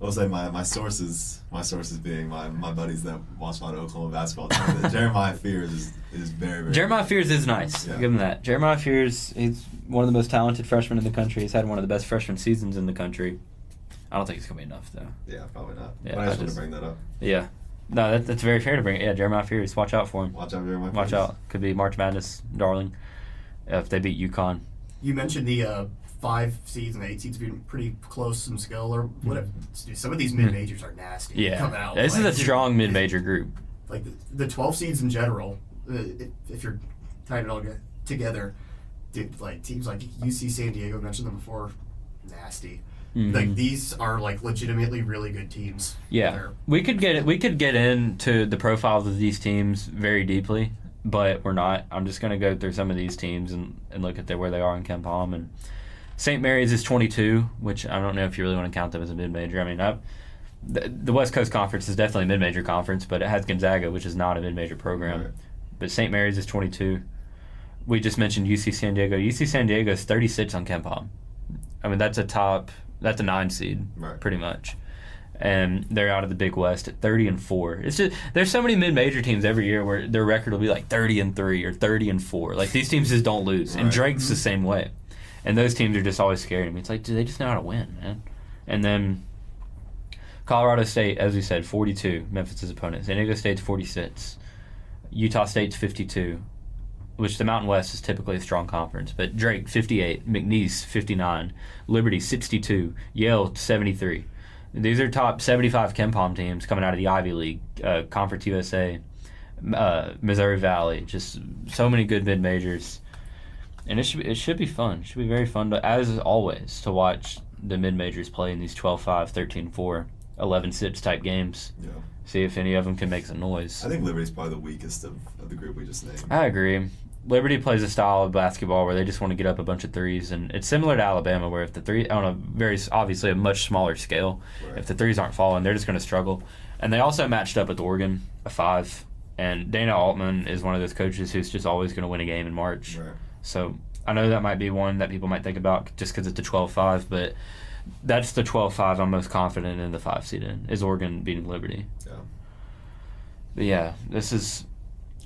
I'll say my sources being my buddies that watch a lot of Oklahoma basketball. Jeremiah Fears is very, very Jeremiah Fears is nice. Yeah. Give him that. Jeremiah Fears, he's one of the most talented freshmen in the country. He's had one of the best freshman seasons in the country. I don't think it's going to be enough, though. Yeah, probably not. Yeah, but I just want to bring that up. Yeah. No, that's very fair to bring. Yeah, Jeremiah Fears. Watch out for him. Watch out, Jeremiah Fears. Watch out. Could be March Madness, darling, if they beat UConn. You mentioned the 5 seeds and the 8 seeds being pretty close in skill or whatever. Dude, some of these mid-majors are nasty. Yeah. Coming out. This is a strong mid-major group. Like the 12 seeds in general, if you're tying it all together, dude, like teams like UC San Diego, mentioned them before, nasty. Mm-hmm. Like these are like legitimately really good teams. Yeah, we could get into the profiles of these teams very deeply, but we're not. I'm just gonna go through some of these teams and look at where they are in Ken Palm. And St. Mary's is 22, which I don't know if you really want to count them as a mid-major. I mean, the West Coast Conference is definitely a mid-major conference, but it has Gonzaga, which is not a mid-major program. Right. But St. Mary's is 22. We just mentioned UC San Diego. UC San Diego is 36 on Ken Palm. I mean, that's a 9 seed, Right. pretty much. And they're out of the Big West at 30-4. It's just there's so many mid-major teams every year where their record will be like 30-3 or 30-4. Like these teams just don't lose. And Right. Drake's the same way. And those teams are just always scary to me. It's like, do they just know how to win, man? And then Colorado State, as we said, 42, Memphis' opponent. San Diego State's 46. Utah State's 52, which the Mountain West is typically a strong conference. But Drake, 58. McNeese, 59. Liberty, 62. Yale, 73. These are top 75 Ken Palm teams coming out of the Ivy League, Conference USA, Missouri Valley. Just so many good mid-majors. And it should be fun. It should be very fun, as always, to watch the mid-majors play in these 12-5, 13-4, 11-6 type games. Yeah. See if any of them can make some noise. I think Liberty's probably the weakest of the group we just named. I agree. Liberty plays a style of basketball where they just want to get up a bunch of threes, and it's similar to Alabama, where if the three on a very obviously a much smaller scale, Right. if the threes aren't falling, they're just going to struggle. And they also matched up with Oregon, a 5, and Dana Altman is one of those coaches who's just always going to win a game in March. Right. So I know that might be one that people might think about just because it's a 12-5, but that's the 12-5 I'm most confident in the 5 seed in, is Oregon beating Liberty. Yeah. But yeah, this is.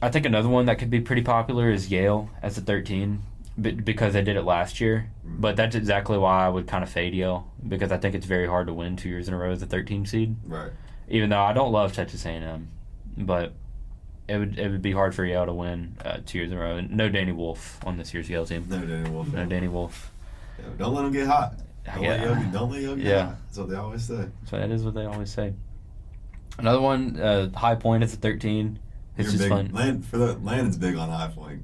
I think another one that could be pretty popular is Yale as a 13, because they did it last year. Mm-hmm. But that's exactly why I would kind of fade Yale, because I think it's very hard to win 2 years in a row as a 13 seed. Right. Even though I don't love Texas A&M, but it would be hard for Yale to win 2 years in a row. And no Danny Wolf on this year's Yale team. No Danny Wolf. No Danny Wolf. Yeah, don't let him get hot. Don't let Yogi get hot. That's what they always say. So that is what they always say. Another one, High Point is a 13. It's just fun. Landon's big on High Point.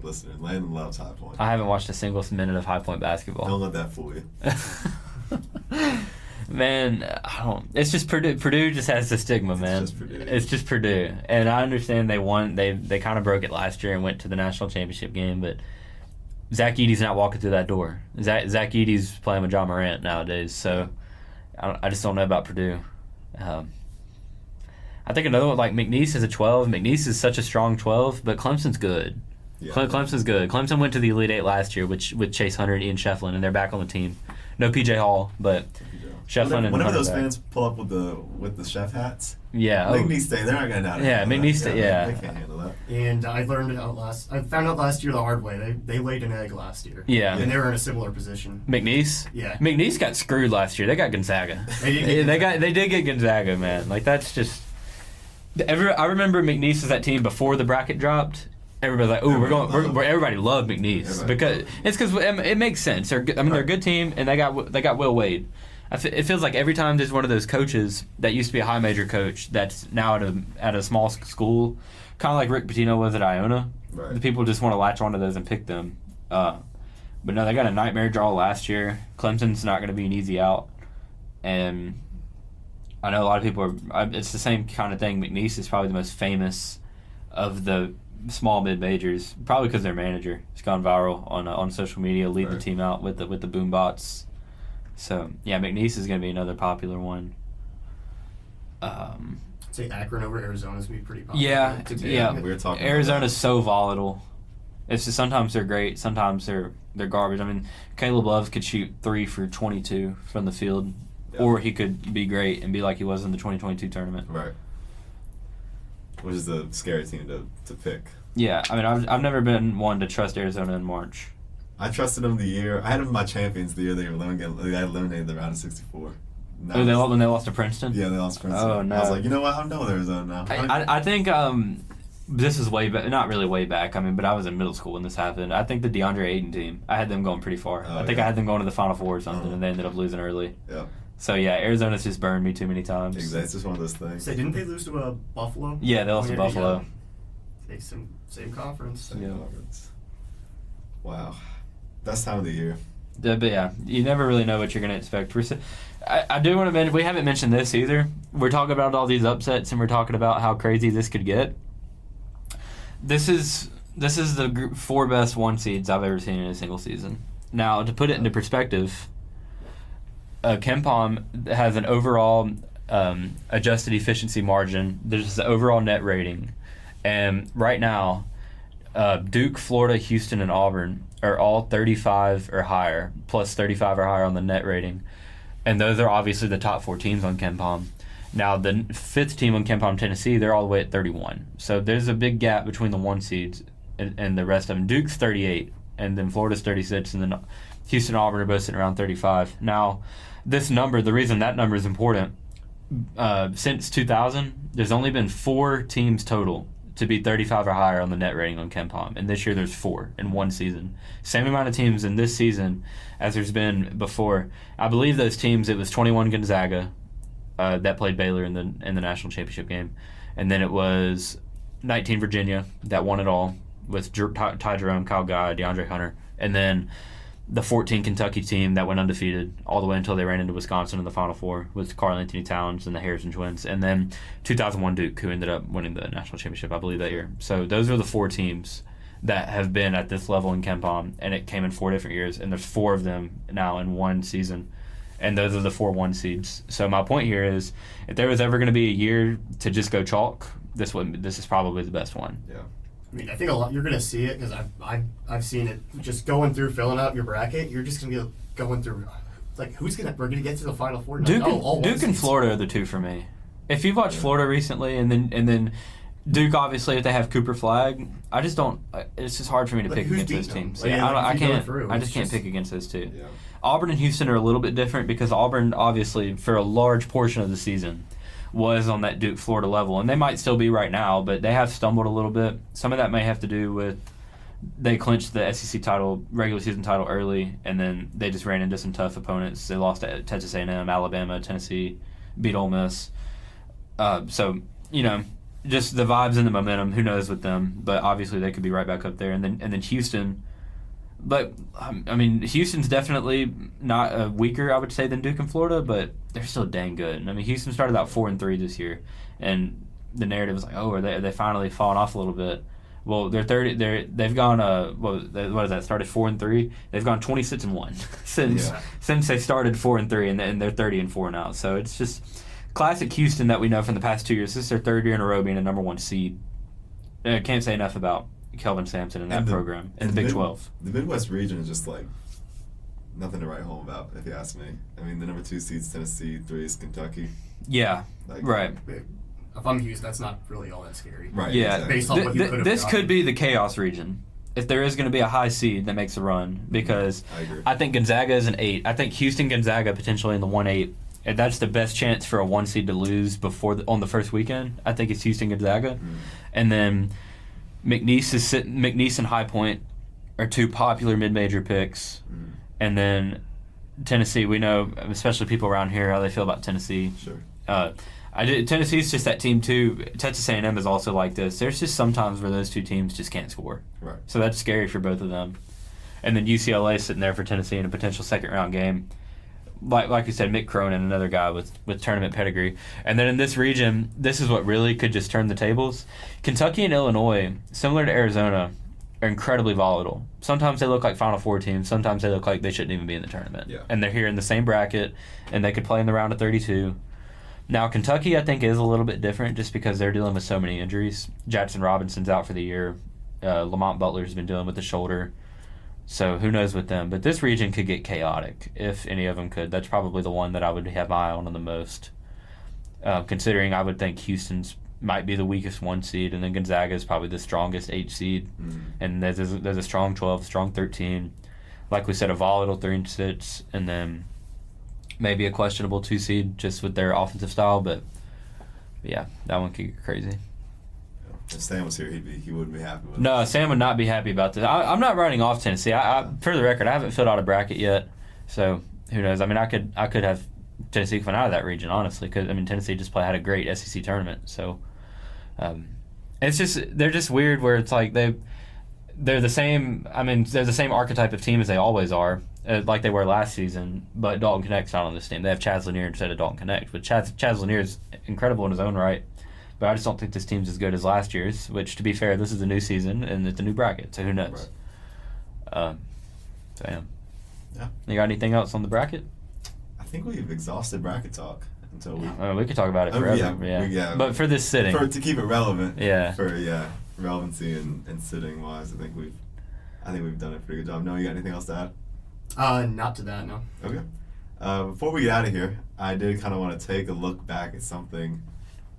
Listeners, Landon loves High Point. I haven't watched a single minute of High Point basketball. Don't let that fool you. Man, I don't. It's just Purdue. Purdue just has the stigma, man. It's just Purdue, and I understand they won. They kind of broke it last year and went to the national championship game, but Zach Edey's not walking through that door. Zach Edey's playing with John Morant nowadays, so I just don't know about Purdue. I think another one like McNeese is a 12. McNeese is such a strong 12, but Clemson's good. Yeah. Clemson's good. Clemson went to the Elite Eight last year with Chase Hunter and Ian Shefflin, and they're back on the team. No PJ Hall, but Shefflin and whenever Hunter those back. fans pull up with the chef hats, Yeah. McNeese State, they're not going to doubt it. Yeah, McNeese State, yeah. They can't handle that. And I found out last year the hard way. They laid an egg last year. Yeah. And they were in a similar position. McNeese? Yeah. McNeese got screwed last year. They got Gonzaga. They did get Gonzaga, man. Like, that's just... I remember McNeese was that team before the bracket dropped. Everybody's like, "Oh, everybody loved McNeese because it makes sense. They're a good team, and they got Will Wade. It feels like every time there's one of those coaches that used to be a high major coach that's now at a small school, kind of like Rick Pitino was at Iona. Right. The people just want to latch onto those and pick them. But no, they got a nightmare draw last year. Clemson's not going to be an easy out, and I know a lot of people are. It's the same kind of thing. McNeese is probably the most famous of the small mid majors, probably because their manager has gone viral on social media, leading the team out with the boom bots. So yeah, McNeese is going to be another popular one. I'd say Akron over Arizona is going to be pretty popular. Yeah. We were talking Arizona's so volatile. It's just sometimes they're great, sometimes they're garbage. I mean, Caleb Love could shoot 3 for 22 from the field, or he could be great and be like he was in the 2022 tournament. Right. Which is a scary team to pick. Yeah, I mean, I've never been one to trust Arizona in March. I trusted them the year. I had them in my champions the year they eliminated the round of 64. When they lost to Princeton? Yeah, they lost to Princeton. Oh, no. I was like, you know what? I'm done with Arizona now. I think this is way back, not really way back, I mean, but I was in middle school when this happened. I think the DeAndre Ayton team, I had them going pretty far. I think I had them going to the Final Four or something, and they ended up losing early. Yeah. So, yeah, Arizona's just burned me too many times. Exactly. It's just one of those things. So didn't they lose to Buffalo? Yeah, they lost to Buffalo. Same conference. Same conference. Wow. Best time of the year. But yeah, you never really know what you're going to expect. I do want to mention, we haven't mentioned this either. We're talking about all these upsets, and we're talking about how crazy this could get. This is the 4 best 1 seeds I've ever seen in a single season. Now, to put it into perspective, KenPom has an overall adjusted efficiency margin. There's the overall net rating. And right now, Duke, Florida, Houston, and Auburn are all 35 or higher, plus 35 or higher on the net rating. And those are obviously the top 4 teams on KenPom. Now, the 5th team on KenPom, Tennessee, they're all the way at 31. So there's a big gap between the 1 seeds and the rest of them. Duke's 38, and then Florida's 36, and then Houston and Auburn are both sitting around 35. Now, this number, the reason that number is important, since 2000, there's only been 4 teams total to be 35 or higher on the net rating on KenPom, and this year there's 4 in 1 season. Same amount of teams in this season as there's been before. I believe those teams, it was 21 Gonzaga that played Baylor in the national championship game, and then it was 19 Virginia that won it all with Ty Jerome, Kyle Guy, DeAndre Hunter, and then the 14 Kentucky team that went undefeated all the way until they ran into Wisconsin in the Final Four with Karl Anthony Towns and the Harrison twins, and then 2001 Duke, who ended up winning the national championship, I believe, that year. So those are the 4 teams that have been at this level in KenPom, and it came in 4 different years, and there's 4 of them now in 1 season, and those are the 4 1 seeds. So my point here is, if there was ever going to be a year to just go chalk, this is probably the best one. Yeah. I mean, I think you're going to see it because I've seen it. Just going through filling out your bracket, you're just going to be going through like we're going to get to the Final Four. Duke and Florida are the 2 for me. If you've watched Florida recently, and then Duke, obviously, if they have Cooper Flag, I just don't. It's just hard for me to pick against those teams. Like, I can't. I just can't pick against those 2. Yeah. Auburn and Houston are a little bit different because Auburn, obviously, for a large portion of the season, was on that Duke Florida level, and they might still be right now, but they have stumbled a little bit. Some of that may have to do with they clinched the SEC title, regular season title early, and then they just ran into some tough opponents. They lost to Texas A&M, Alabama, Tennessee, beat Ole Miss. So just the vibes and the momentum. Who knows with them? But obviously they could be right back up there. And then Houston. But I mean, Houston's definitely not weaker, I would say, than Duke and Florida, but they're still dang good. I mean, Houston started out 4-3 this year, and the narrative was like, oh, are they finally falling off a little bit? Well, they've gone what is that? Started 4-3. They've gone 26-1 since they started 4-3, and they're 30-4 now. So it's just classic Houston that we know from the past 2 years. This is their 3rd year in a row being a number 1 seed. I can't say enough about Kelvin Sampson in that program in the Big 12. The Midwest region is just like nothing to write home about, if you ask me. I mean, the number 2 seed's Tennessee, 3 is Kentucky. Yeah, Like, right. If I'm Houston, that's not really all that scary. Right. Yeah, Exactly. Based on what you could have this gotten. could be the chaos region. If there is going to be a high seed that makes a run, because I agree. I think Gonzaga is an 8. I think Houston Gonzaga potentially in the 1-8. And that's the best chance for a 1 seed to lose on the first weekend. I think it's Houston Gonzaga, and then McNeese and High Point are 2 popular mid-major picks, and then Tennessee. We know, especially people around here, how they feel about Tennessee. Sure. Tennessee's just that team too. Texas A&M is also like this. There's just sometimes where those 2 teams just can't score. Right. So that's scary for both of them. And then UCLA sitting there for Tennessee in a potential second-round game. Like you said, Mick Cronin, another guy with tournament pedigree. And then in this region, this is what really could just turn the tables. Kentucky and Illinois, similar to Arizona, are incredibly volatile. Sometimes they look like Final Four teams. Sometimes they look like they shouldn't even be in the tournament. Yeah. And they're here in the same bracket, and they could play in the round of 32. Now, Kentucky, I think, is a little bit different just because they're dealing with so many injuries. Jackson Robinson's out for the year. Lamont Butler's been dealing with the shoulder. So who knows with them. But this region could get chaotic, if any of them could. That's probably the one that I would have my eye on the most, considering I would think Houston's might be the weakest 1 seed, and then Gonzaga is probably the strongest 8 seed. And there's a strong 12, strong 13. Like we said, a volatile 3 and 6, and then maybe a questionable 2 seed just with their offensive style. But yeah, that one could get crazy. If Sam was here, he wouldn't be happy with it. No, Sam would not be happy about this. I'm not writing off Tennessee. For the record, I haven't filled out a bracket yet, so who knows? I mean, I could have Tennessee coming out of that region, honestly, because I mean Tennessee just had a great SEC tournament. So it's just they're just weird where it's like they're the same. I mean, they're the same archetype of team as they always are, like they were last season. But Dalton Connect's not on this team. They have Chaz Lanier instead of Dalton Connect, but Chaz Lanier is incredible in his own right. But I just don't think this team's as good as last year's, which, to be fair, this is a new season, and it's a new bracket, so who knows? Right. So, yeah. Yeah. You got anything else on the bracket? I think we've exhausted bracket talk until we... We could talk about it forever. Yeah. But for this sitting. To keep it relevant. Yeah. For relevancy and sitting-wise, I think we've done a pretty good job. No, you got anything else to add? Not to that, no. Okay. Before we get out of here, I did kind of want to take a look back at something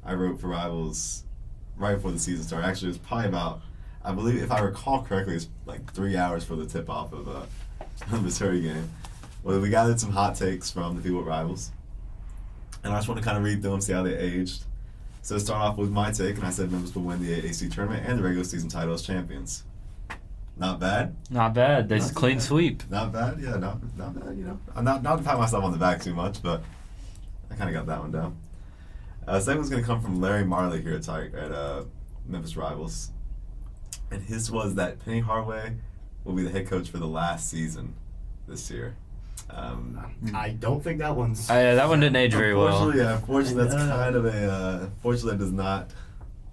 I wrote for Rivals right before the season started. Actually, it was probably about, I believe, if I recall correctly, it's like 3 hours for the tip-off of the Missouri game. Well, we gathered some hot takes from the people at Rivals, and I just want to kind of read through them, see how they aged. So to start off with my take, and I said Memphis will win the AAC tournament and the regular season title as champions. Not bad. Not bad. That's a clean sweep. Not bad. Yeah, not bad. You know, I'm not to pat myself on the back too much, but I kind of got that one down. Second one's going to come from Larry Marley here at Memphis Rivals. And his was that Penny Hardaway will be the head coach for the last season this year. I don't think that one's... that one didn't age very well. Unfortunately, that's kind of a... Fortunately, that does not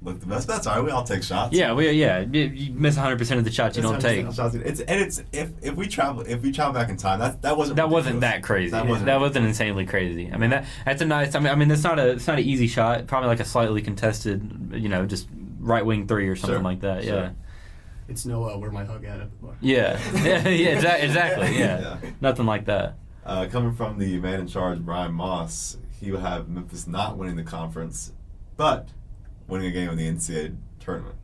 look the best. But that's all right. We all take shots. Yeah, you miss 100% of the shots you don't take. If we travel back in time, that wasn't that crazy. That wasn't insanely crazy. I mean that's a nice. I mean it's not an easy shot. Probably like a slightly contested, just right wing 3 or something like that. Sure. Yeah. It's no where my hug at the bar. Yeah. Exactly. Yeah. Nothing like that. Coming from the man in charge, Brian Moss, he will have Memphis not winning the conference, but winning a game in the NCAA tournament.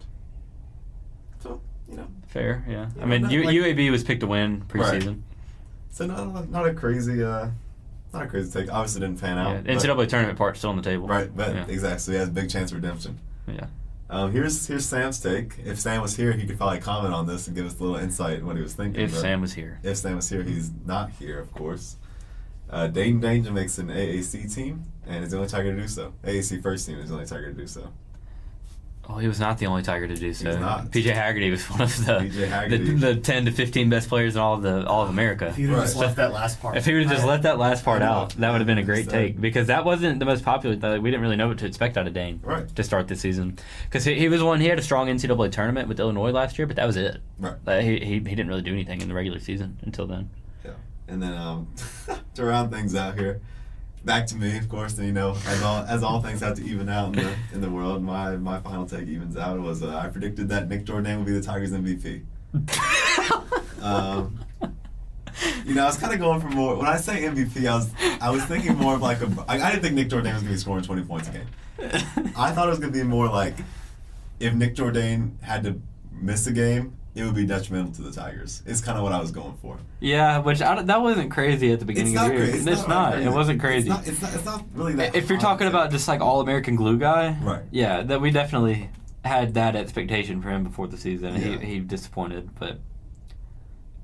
So, Fair, yeah. Yeah, I mean, like, UAB was picked to win preseason. Right. So not a crazy take. Obviously didn't pan out. Yeah. NCAA tournament part's still on the table. Right, but yeah. Exactly. So he has a big chance of redemption. Yeah. Here's Sam's take. If Sam was here, he could probably comment on this and give us a little insight in what he was thinking. If Sam was here. If Sam was here, he's not here, of course. Dayton Danger makes an AAC team, and is the only Tiger to do so. AAC first team is the only Tiger to do so. Oh, he was not the only Tiger to do so. He's not. PJ Haggerty was one of the 10 to 15 best players in all of America. If he would have just left that last part. If he would have just let that last part out, that would have been a great 100%. take, because that wasn't the most popular. We didn't really know what to expect out of Dane to start this season, because he was one. He had a strong NCAA tournament with Illinois last year, but that was it. Right. He didn't really do anything in the regular season until then. Yeah. And then to round things out here, back to me, of course. And as all things have to even out in the world, my final take evens out was I predicted that Nick Jordan would be the Tigers MVP. You know, I was kind of going for more. When I say MVP, I was thinking more of like I didn't think Nick Jourdain was going to be scoring 20 points a game. I thought it was going to be more like if Nick Jourdain had to miss a game, it would be detrimental to the Tigers. It's kind of what I was going for. Yeah, which that wasn't crazy at the beginning of the year. It's not. It wasn't crazy. It's not really that. If you're talking about just like all-American glue guy, right? Yeah, that we definitely had that expectation for him before the season. Yeah. He disappointed, but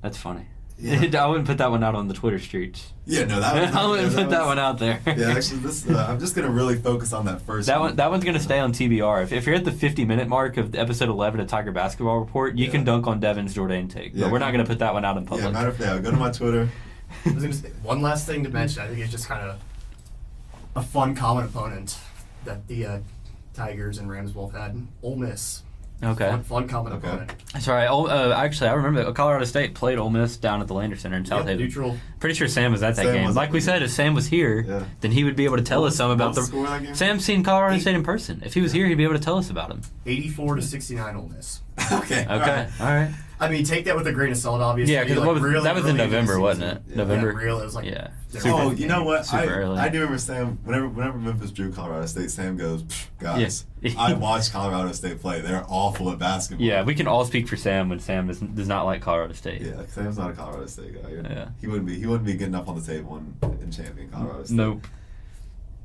that's funny. Yeah. I wouldn't put that one out on the Twitter streets. Yeah, no, that was, I wouldn't put that one out there. Yeah, actually, this I'm just gonna really focus on that first. That one's gonna stay on TBR. If you're at the 50-minute mark of episode 11 of Tiger Basketball Report, you can dunk on Devin's Jourdain take. Yeah, But we're not gonna put that one out in public. Yeah, matter of fact, go to my Twitter. I was gonna say, one last thing to mention. I think it's just kind of a fun common opponent that the Tigers and Rams both had. Ole Miss. Okay. Fun common opponent. That's all right. Actually, I remember Colorado State played Ole Miss down at the Lander Center in South Haven. Neutral. Pretty sure Sam was at that Sam game. was Like we said, if Sam was here, then he would be able to tell us some about the score of that game? Sam's seen Colorado State in person. If he was here, he'd be able to tell us about him. 84-69 Ole Miss. Okay. All right. I mean, take that with a grain of salt, obviously. Yeah, because that was in November, wasn't it? Yeah. November. Yeah, real. It was like Oh, you know what? Super early. I do remember Sam. Whenever Memphis drew Colorado State, Sam goes, "Guys, Yeah. I watched Colorado State play. They're awful at basketball." Yeah, we can all speak for Sam when Sam does not like Colorado State. Yeah, Sam's not a Colorado State guy. Yeah. He wouldn't be getting up on the table and championing Colorado State. Nope.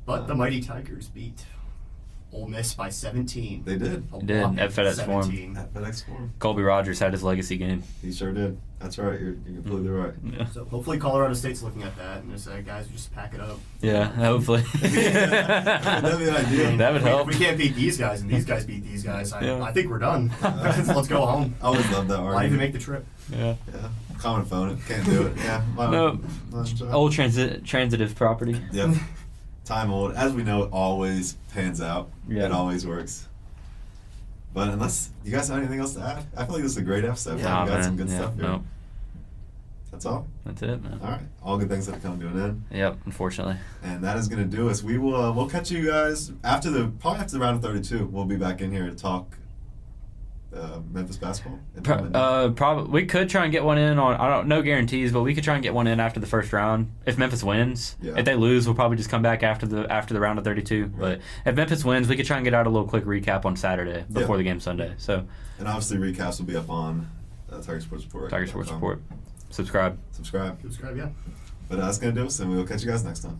But the mighty Tigers beat Ole Miss by 17. They did. A They did, whopping at FedEx Forum. 17. At FedEx Forum. Colby Rogers had his legacy game. He sure did. That's right. You're completely right. Yeah. So hopefully Colorado State's looking at that and just say, guys, just pack it up. Yeah, hopefully. That'd be an idea. That would help. If we can't beat these guys and these guys beat these guys, Yeah. I think we're done. Let's go home. I always love that Why argument. even make the trip? Yeah. Yeah. Common opponent. Can't do it. Yeah. No. Old transitive property. Yep. Time old. As we know, it always pans out. Yeah. It always works. But unless you guys have anything else to add, I feel like this is a great episode. Nah, We got some man. good Yeah, stuff here. no. That's all. That's it, man. All right. All good things that have come to an end. Yep, unfortunately. And that is going to do us. We will. We'll catch you guys probably after the round of 32. We'll be back in here to talk Memphis basketball. Probably we could try and get one in on. No guarantees, but we could try and get one in after the first round. If Memphis wins, Yeah. if they lose, we'll probably just come back after the round of 32. Right. But if Memphis wins, we could try and get out a little quick recap on Saturday before Yeah. the game Sunday. So And obviously recaps will be up on Tiger Sports Report. Tiger Sports Report. Subscribe. Subscribe. Subscribe, yeah. But that's going to do us, and we will catch you guys next time.